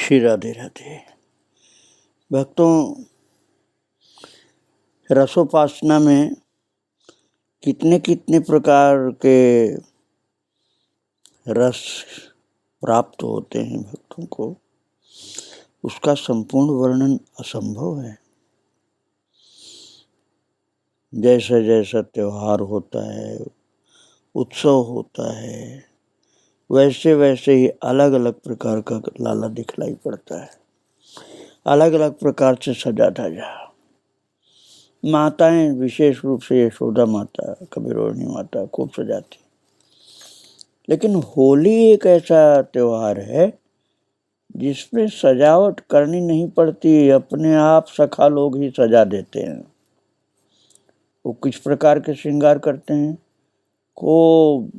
श्री राधे राधे। भक्तों, रसोपासना में कितने कितने प्रकार के रस प्राप्त होते हैं भक्तों को, उसका संपूर्ण वर्णन असंभव है। जैसा जैसा त्योहार होता है, उत्सव होता है, वैसे वैसे ही अलग अलग प्रकार का लाला दिखलाई पड़ता है, अलग अलग प्रकार से सजा धजा। माताएं विशेष रूप से यशोदा माता, कबीरोहिणी माता खूब सजाती। लेकिन होली एक ऐसा त्योहार है जिसमें सजावट करनी नहीं पड़ती, अपने आप सखा लोग ही सजा देते हैं। वो किस प्रकार के श्रृंगार करते हैं? को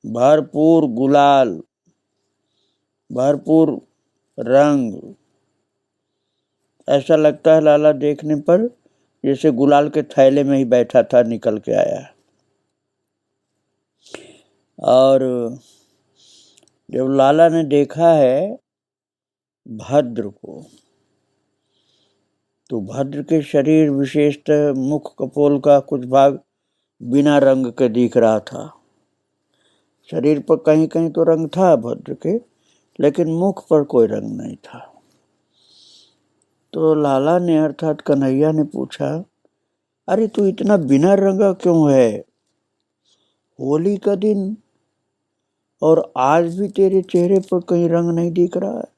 भरपूर गुलाल, भरपूर रंग, ऐसा लगता है लाला देखने पर जैसे गुलाल के थैले में ही बैठा था, निकल के आया। और जब लाला ने देखा है भद्र को, तो भद्र के शरीर विशेषतः मुख कपोल का कुछ भाग बिना रंग के दिख रहा था। शरीर पर कहीं कहीं तो रंग था भद्र के, लेकिन मुख पर कोई रंग नहीं था। तो लाला ने अर्थात कन्हैया ने पूछा, अरे तू इतना बिना रंगा क्यों है? होली का दिन और आज भी तेरे चेहरे पर कहीं रंग नहीं दिख रहा है।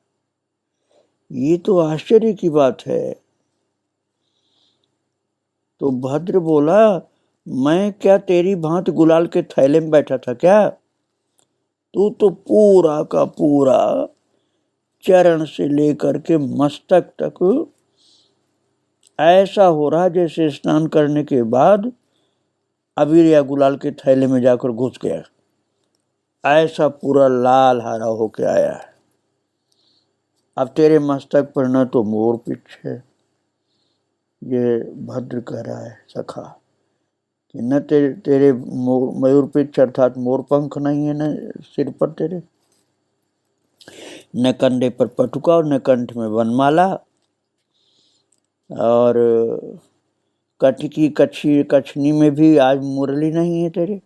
ये तो आश्चर्य की बात है। तो भद्र बोला, मैं क्या तेरी भांति गुलाल के थैले में बैठा था क्या? तू तो पूरा का पूरा चरण से लेकर के मस्तक तक ऐसा हो रहा जैसे स्नान करने के बाद अबीर या गुलाल के थैले में जाकर घुस गया। ऐसा पूरा लाल हरा होके आया है। अब तेरे मस्तक पर न तो मोर पिच है, ये भद्र कह रहा है सखा, कि न तेरे मयूर पिच अर्थात मोर पंख नहीं है न सिर पर तेरे, न कंधे पर पटुका और न कंठ में वनमाला, और कटकी कछनी में भी आज मुरली नहीं है तेरे,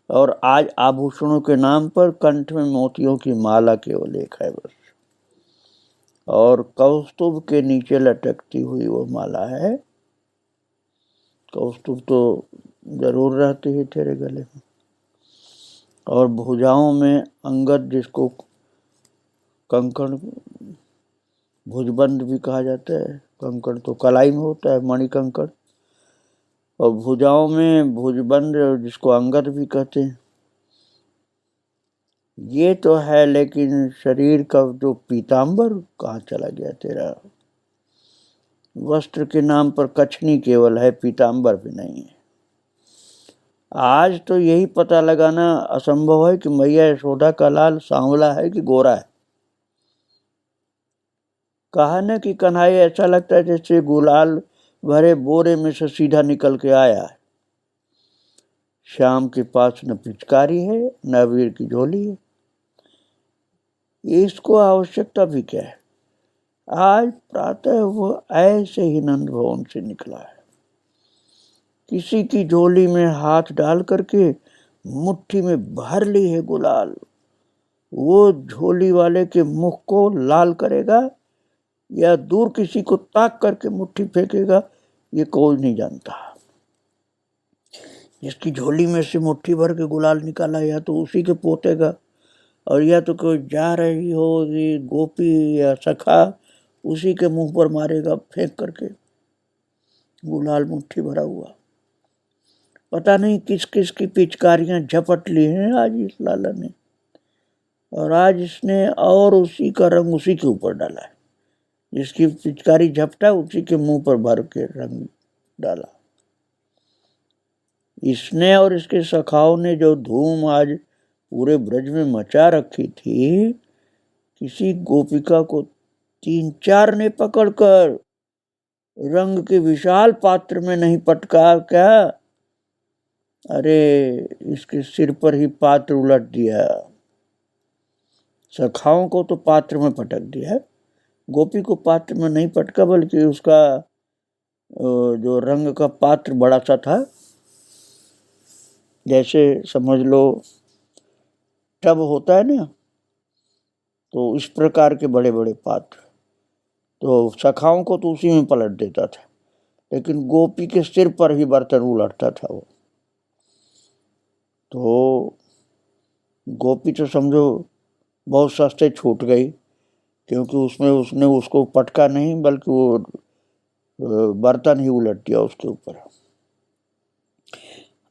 और आज आभूषणों के नाम पर कंठ में मोतियों की माला केवल एक है बस, और कौस्तुभ के नीचे लटकती हुई वो माला है। कौस्तुभ तो जरूर रहती है तेरे गले में, और भुजाओं में अंगद, जिसको कंकण भुजबंद भी कहा जाता है, कंकण तो कलाई में होता है, मणि कंकण, और भुजाओं में भुजबंद जिसको अंगद भी कहते हैं। ये तो है, लेकिन शरीर का जो पीतांबर कहाँ चला गया तेरा? वस्त्र के नाम पर कछनी केवल है, पीतांबर भी नहीं है। आज तो यही पता लगाना असंभव है कि मैया यशोदा का लाल सांवला है कि गोरा है। कहा न कि कन्हैया ऐसा लगता है जैसे गुलाल भरे बोरे में से सीधा निकल के आया है। श्याम के पास न पिचकारी है न अबीर की झोली है, इसको आवश्यकता भी क्या है? आज प्रातः वो ऐसे ही नंद भवन से निकला है, किसी की झोली में हाथ डाल करके मुट्ठी में भर ली है गुलाल। वो झोली वाले के मुख को लाल करेगा या दूर किसी को ताक करके मुट्ठी फेंकेगा, ये कोई नहीं जानता। जिसकी झोली में से मुट्ठी भर के गुलाल निकाला, या तो उसी के पोतेगा, और या तो कोई जा रही होगी गोपी या सखा, उसी के मुंह पर मारेगा फेंक करके गुलाल मुट्ठी भरा हुआ। पता नहीं किस किस की पिचकारियां झपट ली हैं आज इस लाला ने, और आज इसने और उसी का रंग उसी के ऊपर डाला है। जिसकी पिचकारी झपटा उसी के मुंह पर भर के रंग डाला। इसने और इसके सखाओं ने जो धूम आज पूरे ब्रज में मचा रखी थी, किसी गोपिका को 3-4 ने पकड़कर रंग के विशाल पात्र में नहीं पटका क्या? अरे इसके सिर पर ही पात्र उलट दिया। सखाओं को तो पात्र में पटक दिया है, गोपी को पात्र में नहीं पटका, बल्कि उसका जो रंग का पात्र बड़ा सा था, जैसे समझ लो टब होता है ना, तो इस प्रकार के बड़े बड़े पात्र, तो सखाओं को तो उसी में पलट देता था, लेकिन गोपी के सिर पर ही बर्तन उलटता था वो। तो गोपी तो समझो बहुत सस्ते छूट गई, क्योंकि उसमें उसने उसको पटका नहीं, बल्कि वो बर्तन ही उलट दिया उसके ऊपर।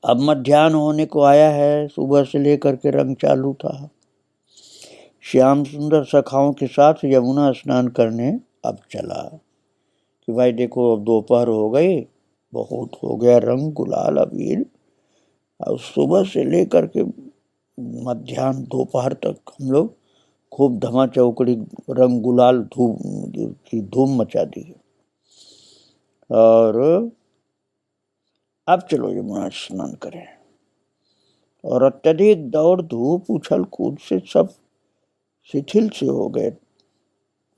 अब मध्याह्न होने को आया है, सुबह से लेकर के रंग चालू था। श्याम सुंदर सखाओं के साथ यमुना स्नान करने अब चला कि भाई देखो अब दोपहर हो गई, बहुत हो गया रंग गुलाल अबीर। अब सुबह से लेकर के मध्याह्न दोपहर तक हम लोग खूब धमा चौकड़ी रंग गुलाल धूम मचा दी। और अब चलो यमुना स्नान करें। और अत्यधिक दौड़ धूप उछल कूद से सब शिथिल से हो गए,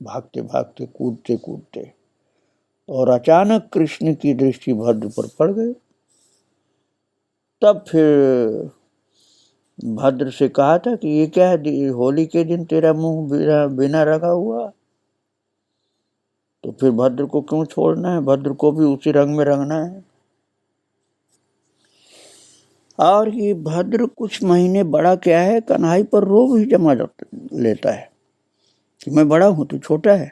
भागते भागते कूदते कूदते, और अचानक कृष्ण की दृष्टि भद्र पर पड़ गई। तब फिर भद्र से कहा था कि ये क्या है, होली के दिन तेरा मुंह बिना रंगा हुआ, तो फिर भद्र को क्यों छोड़ना है, भद्र को भी उसी रंग में रंगना है। और ये भद्र कुछ महीने बड़ा क्या है, कन्हई पर रोब ही जमा लेता है कि मैं बड़ा हूं तो छोटा है।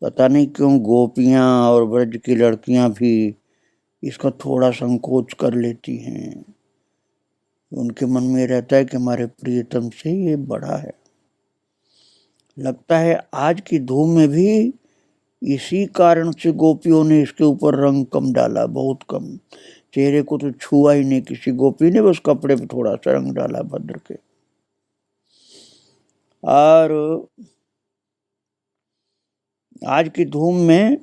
पता नहीं क्यों गोपियां और ब्रज की लड़कियां भी इसका थोड़ा संकोच कर लेती हैं, उनके मन में रहता है कि हमारे प्रियतम से ये बड़ा है। लगता है आज की धूम में भी इसी कारण से गोपियों ने इसके ऊपर रंग कम डाला, बहुत कम। चेहरे को तो छुआ ही नहीं किसी गोपी ने, बस कपड़े पे थोड़ा सा रंग डाला भद्र के। और आज की धूम में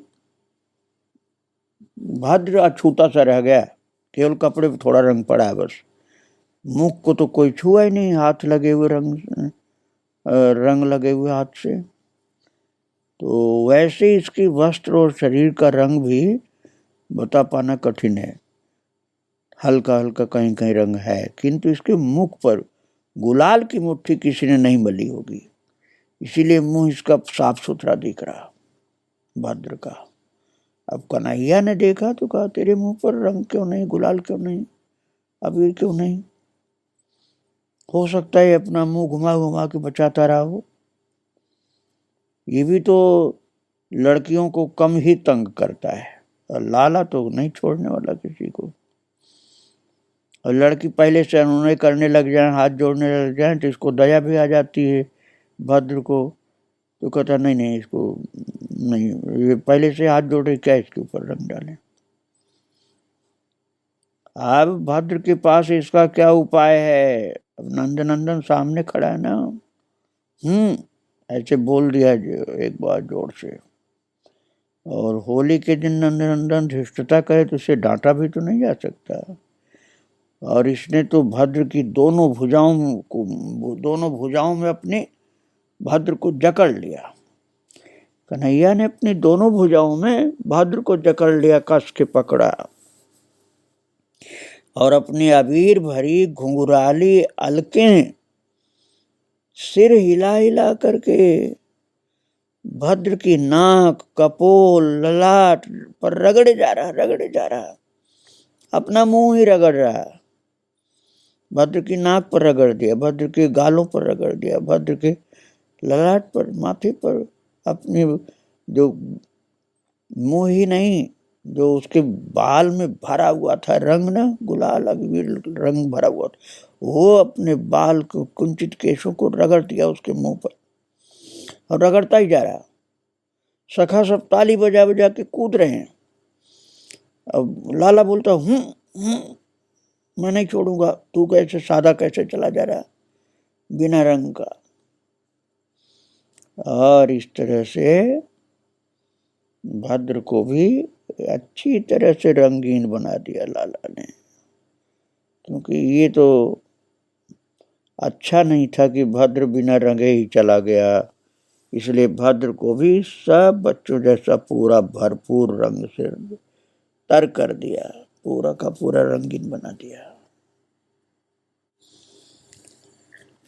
भद्र अछूता सा रह गया, केवल कपड़े पे थोड़ा रंग पड़ा है बस। मुख को तो कोई छुआ ही नहीं, हाथ लगे हुए रंग लगे हुए हाथ से। तो वैसे इसकी वस्त्र और शरीर का रंग भी बता पाना कठिन है, हल्का हल्का कहीं कहीं रंग है, किंतु इसके मुख पर गुलाल की मुट्ठी किसी ने नहीं मली होगी, इसीलिए मुंह इसका साफ सुथरा दिख रहा भद्र का। अब कन्हैया ने देखा तो कहा तेरे मुंह पर रंग क्यों नहीं, गुलाल क्यों नहीं, अबीर क्यों नहीं? हो सकता है अपना मुंह घुमा घुमा के बचाता रहा हो। ये भी तो लड़कियों को कम ही तंग करता है, और लाला तो नहीं छोड़ने वाला किसी को। और लड़की पहले से अनुनय करने लग जाए, हाथ जोड़ने लग जाए, तो इसको दया भी आ जाती है भद्र को। तो कहता नहीं नहीं इसको नहीं, ये पहले से हाथ जोड़े, क्या इसके ऊपर रंग डालें। अब भद्र के पास इसका क्या उपाय है? अब नंदनंदन सामने खड़ा है ना, ऐसे बोल दिया एक बार जोर से। और होली के दिन नंदनंदन धृष्टता करे तो उसे डांटा भी तो नहीं जा सकता। और इसने तो भद्र की दोनों भुजाओं में अपने भद्र को जकड़ लिया। कन्हैया ने अपनी दोनों भुजाओं में भद्र को जकड़ लिया, कस के पकड़ा, और अपनी अबीर भरी घुंघराली अलकें सिर हिला हिला करके भद्र की नाक, कपोल, ललाट पर रगड़े जा रहा, अपना मुंह ही रगड़ रहा। भद्र की नाक पर रगड़ दिया, भद्र के गालों पर रगड़ दिया, भद्र के ललाट पर, माथे पर, अपने जो मुंह ही नहीं, जो उसके बाल में भरा हुआ था रंग ना, गुलाल अबीर रंग भरा हुआ था, वो अपने बाल को, कुंचित केशों को रगड़ दिया उसके मुंह पर, और रगड़ता ही जा रहा। सखा सब ताली बजा बजा के कूद रहे हैं। अब लाला बोलता मैं नहीं छोड़ूंगा, तू कैसे सादा कैसे चला जा रहा बिना रंग का। और इस तरह से भद्र को भी अच्छी तरह से रंगीन बना दिया लाला ने, क्योंकि ये तो अच्छा नहीं था कि भद्र बिना रंगे ही चला गया, इसलिए भद्र को भी सब बच्चों जैसा पूरा भरपूर रंग से तर कर दिया, पूरा का पूरा रंगीन बना दिया।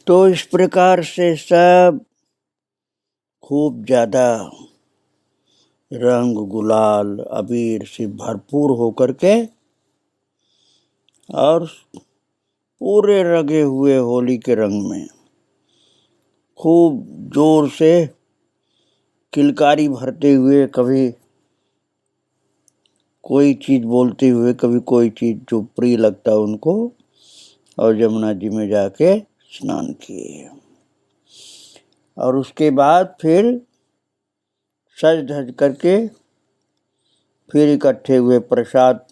तो इस प्रकार से सब खूब ज्यादा रंग गुलाल अबीर से भरपूर होकर के और पूरे रंगे हुए होली के रंग में खूब जोर से किलकारी भरते हुए, कभी कोई चीज बोलते हुए, कभी कोई चीज जो प्रिय लगता उनको, और यमुना जी में जाके स्नान किए। और उसके बाद फिर सज धज करके फिर इकट्ठे हुए प्रसाद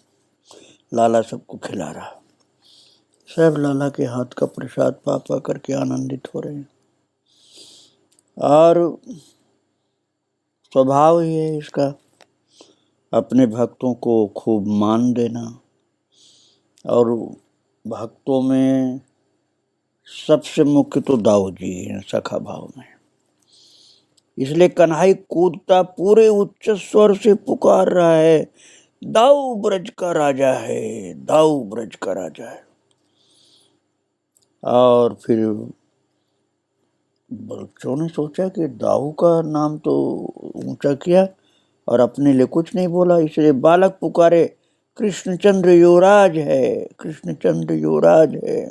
लाला सबको खिला रहा। सब लाला के हाथ का प्रसाद पा पा करके आनंदित हो रहे हैं। और स्वभाव ही है इसका, अपने भक्तों को खूब मान देना, और भक्तों में सबसे मुख्य तो दाऊ जी हैं सखा भाव में। इसलिए कन्हई कूदता पूरे उच्च स्वर से पुकार रहा है, दाऊ ब्रज का राजा है, दाऊ ब्रज का राजा है। और फिर बच्चों ने सोचा कि दाऊ का नाम तो ऊंचा किया और अपने लिए कुछ नहीं बोला, इसलिए बालक पुकारे, कृष्णचंद्र युवराज है, कृष्णचंद्र युवराज है।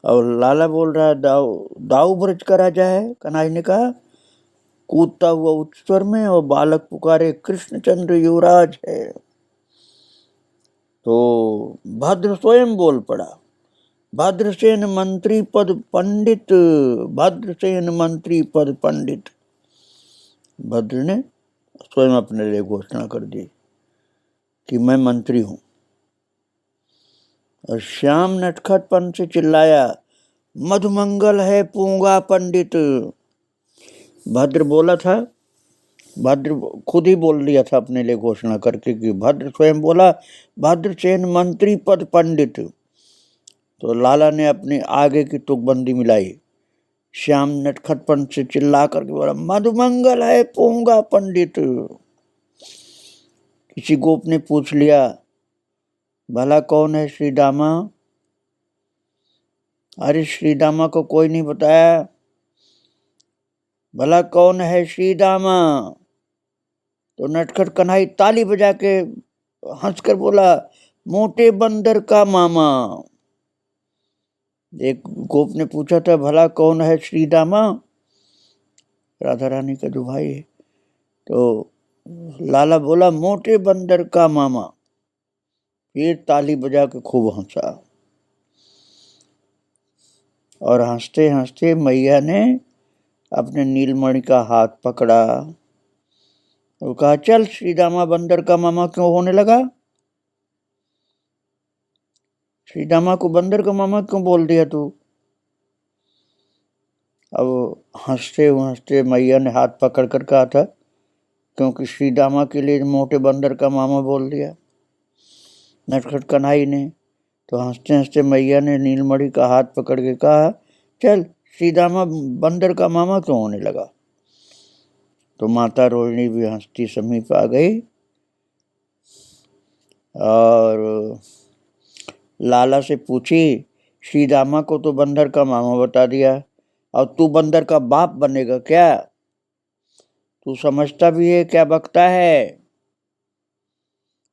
और लाला बोल रहा है, दाऊ ब्रज का राजा है। कन्हई ने कहा कूदता हुआ उच्च स्वर में, और बालक पुकारे, कृष्णचंद्र युवराज है। तो भद्र स्वयं बोल पड़ा, भद्रसेन मंत्री पद पंडित, भद्रसेन मंत्री पद पंडित। भद्र ने स्वयं अपने लिए घोषणा कर दी कि मैं मंत्री हूं। और श्याम नटखटपन से चिल्लाया, मधुमंगल है पूंगा पंडित। भद्र बोला था, भद्र खुद ही बोल दिया था अपने लिए घोषणा करके कि भद्र स्वयं बोला, भद्रसेन मंत्री पद पंडित। तो लाला ने अपनी आगे की तुकबंदी मिलाई, श्याम नटखटपन से चिल्ला करके बोला, मधुमंगल है पूंगा पंडित। किसी गोप ने पूछ लिया, भला कौन है श्री दामा? अरे श्री दामा को कोई नहीं बताया, भला कौन है श्री दामा? तो नटखट कन्हई ताली बजा के हंसकर बोला, मोटे बंदर का मामा। एक गोप ने पूछा था, भला कौन है श्री दामा? राधा रानी का जो भाई है। तो लाला बोला, मोटे बंदर का मामा। फिर ताली बजा के खूब हंसा, और हंसते हंसते मैया ने अपने नीलमणि का हाथ पकड़ा और कहा, चल श्री दामा बंदर का मामा क्यों होने लगा? श्री दामा को बंदर का मामा क्यों बोल दिया तू? अब हंसते हंसते मैया ने हाथ पकड़ कर कहा था, क्योंकि श्री दामा के लिए मोटे बंदर का मामा बोल दिया नटखट कन्हई ने। तो हंसते हंसते मैया ने नीलमणि का हाथ पकड़ के कहा, चल श्री दामा बंदर का मामा क्यों होने लगा? तो माता रोहिणी भी हंसती समीप आ गई और लाला से पूछी, श्री दामा को तो बंदर का मामा बता दिया, और तू बंदर का बाप बनेगा क्या? तू समझता भी है क्या बकता है?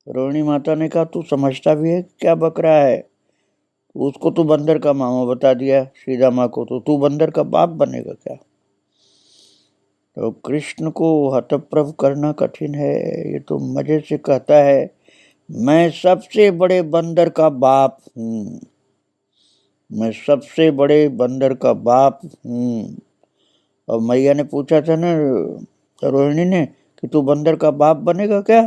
रोहिणी माता ने कहा, तू समझता भी है क्या बक रहा है? उसको तो बंदर का मामा बता दिया श्री दामा को, तो तू बंदर का बाप बनेगा क्या? तो कृष्ण को हतप्रभ करना कठिन है। ये तो मजे से कहता है, मैं सबसे बड़े बंदर का बाप हूँ, मैं सबसे बड़े बंदर का बाप हूँ। और मैया ने पूछा था ना रोहिणी ने कि तू बंदर का बाप बनेगा क्या?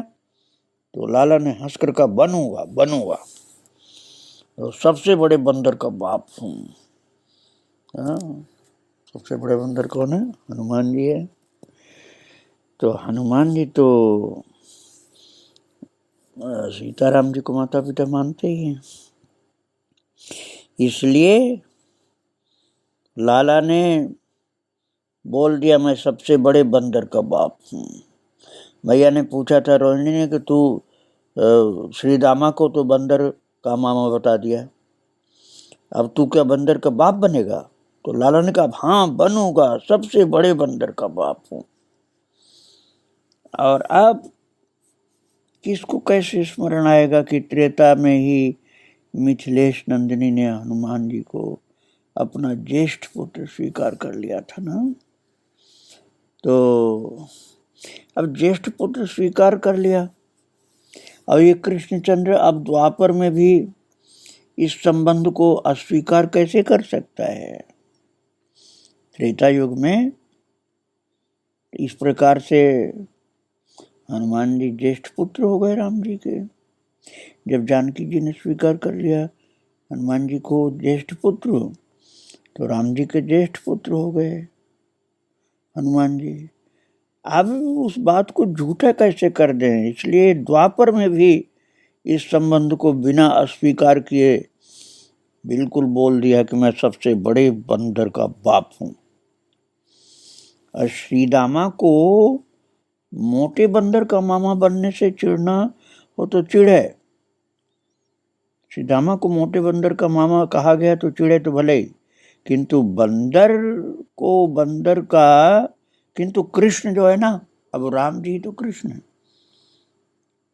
तो लाला ने हंसकर कहा, बनूंगा बनूंगा, तो सबसे बड़े बंदर का बाप हूँ। सबसे बड़े बंदर कौन है? हनुमान जी है। तो हनुमान जी तो सीताराम जी को माता पिता मानते ही हैं, इसलिए लाला ने बोल दिया मैं सबसे बड़े बंदर का बाप हूँ। भैया ने पूछा था रोहिणी ने कि तू श्री दामा को तो बंदर का मामा बता दिया, अब तू क्या बंदर का बाप बनेगा? तो लाला ने कहा हाँ बनूंगा, सबसे बड़े बंदर का बाप हूँ। और अब किसको कैसे स्मरण आएगा कि त्रेता में ही मिथिलेश नंदिनी ने हनुमान जी को अपना ज्येष्ठ पुत्र स्वीकार कर लिया था ना। तो अब ज्येष्ठ पुत्र स्वीकार कर लिया, और ये कृष्णचंद्र अब द्वापर में भी इस संबंध को अस्वीकार कैसे कर सकता है? त्रेता युग में इस प्रकार से हनुमान जी ज्येष्ठ पुत्र हो गए राम जी के। जब जानकी जी ने स्वीकार कर लिया हनुमान जी को ज्येष्ठ पुत्र, तो राम जी के ज्येष्ठ पुत्र हो गए हनुमान जी। अब उस बात को झूठा कैसे कर दें, इसलिए द्वापर में भी इस संबंध को बिना अस्वीकार किए बिल्कुल बोल दिया कि मैं सबसे बड़े बंदर का बाप हूं। और श्रीदामा को मोटे बंदर का मामा बनने से चिढ़ना हो तो चिढ़े, श्रीदामा को मोटे बंदर का मामा कहा गया तो चिढ़े तो भले ही, किंतु बंदर को बंदर का, किंतु कृष्ण जो है ना, अब राम जी तो कृष्ण है,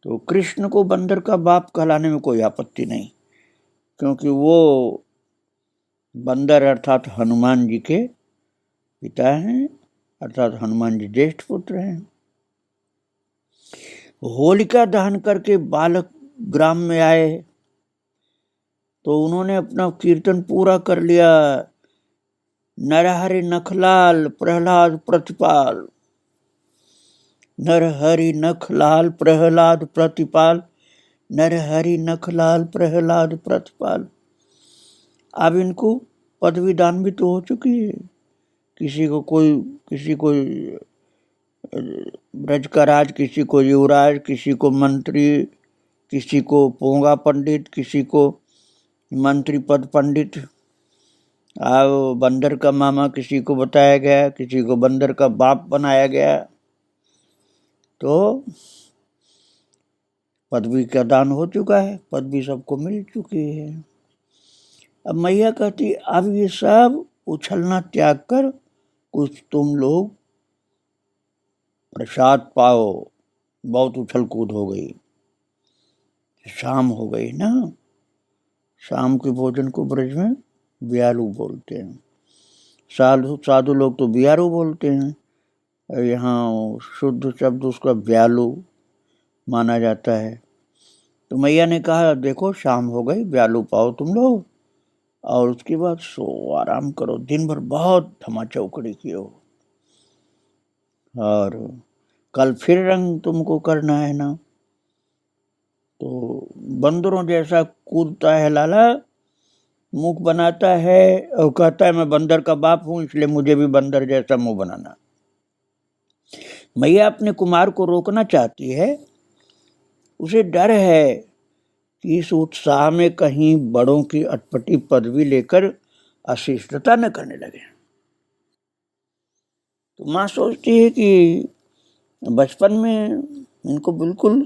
तो कृष्ण को बंदर का बाप कहलाने में कोई आपत्ति नहीं, क्योंकि वो बंदर अर्थात हनुमान जी के पिता हैं, अर्थात हनुमान जी ज्येष्ठ पुत्र हैं। होलिका दहन करके बालक ग्राम में आए तो उन्होंने अपना कीर्तन पूरा कर लिया। नरहरि नखलाल प्रहलाद प्रतिपाल, नरहरि नखलाल प्रहलाद प्रतिपाल, नरहरि नखलाल प्रहलाद प्रतिपाल। अब इनको पदवी दान भी तो हो चुकी है, किसी को ब्रज का राज, किसी को युवराज, किसी को मंत्री, किसी को पोंगा पंडित, किसी को मंत्री पद पंडित। अब बंदर का मामा किसी को बताया गया, किसी को बंदर का बाप बनाया गया, तो पदवी का दान हो चुका है, पदवी सबको मिल चुकी है। अब मैया कहती अब ये सब उछलना त्याग कर कुछ तुम लोग प्रसाद पाओ। बहुत उछल कूद हो गई, शाम हो गई ना, शाम के भोजन को ब्रज में ब्यालू बोलते हैं। साधु लोग तो बियारू बोलते हैं, यहाँ शुद्ध शब्द उसका ब्यालू माना जाता है। तो मैया ने कहा देखो शाम हो गई, ब्यालू पाओ तुम लोग, और उसके बाद सो आराम करो, दिन भर बहुत धमा चौकड़ी की हो, और कल फिर रंग तुमको करना है ना। तो बंदरों जैसा कूदता है लाला, मुख बनाता है और कहता है मैं बंदर का बाप हूं, इसलिए मुझे भी बंदर जैसा मुंह बनाना। मैया अपने कुमार को रोकना चाहती है, उसे डर है कि इस उत्साह में कहीं बड़ों की अटपटी पदवी लेकर अशिष्टता न करने लगे। तो माँ सोचती है कि बचपन में इनको बिल्कुल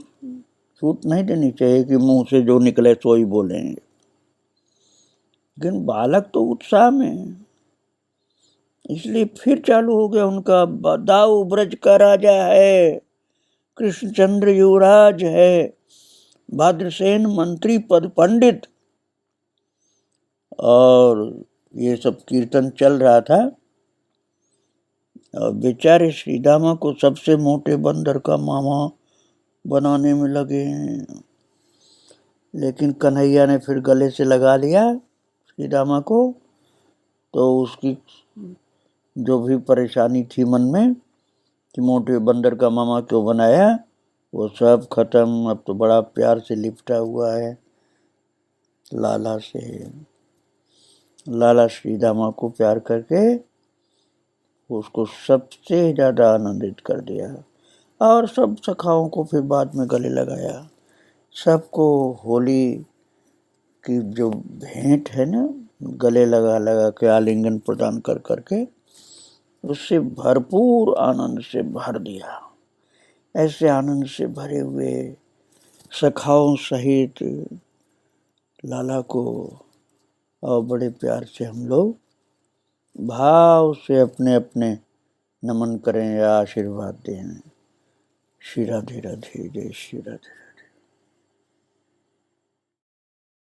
छूट नहीं देनी चाहिए कि मुंह से जो निकले सो ही बोलेंगे, लेकिन बालक तो उत्साह में है, इसलिए फिर चालू हो गया उनका दाऊ ब्रज का राजा है, कृष्णचंद्र युवराज है, भद्रसेन मंत्री पद पंडित, और ये सब कीर्तन चल रहा था। और बेचारे श्रीदामा को सबसे मोटे बंदर का मामा बनाने में लगे हैं, लेकिन कन्हैया ने फिर गले से लगा लिया श्रीदामा को, तो उसकी जो भी परेशानी थी मन में कि मोटे बंदर का मामा क्यों बनाया, वो सब खत्म। अब तो बड़ा प्यार से लिपटा हुआ है लाला से। लाला श्रीदामा को प्यार करके उसको सबसे ज़्यादा आनंदित कर दिया, और सब सखाओं को फिर बाद में गले लगाया। सबको होली की जो भेंट है ना, गले लगा लगा के आलिंगन प्रदान कर करके उससे भरपूर आनंद से भर दिया। ऐसे आनंद से भरे हुए सखाओं सहित लाला को और बड़े प्यार से हम लोग भाव से अपने अपने नमन करें या आशीर्वाद दें। श्री राधे राधे, जय श्री राधे।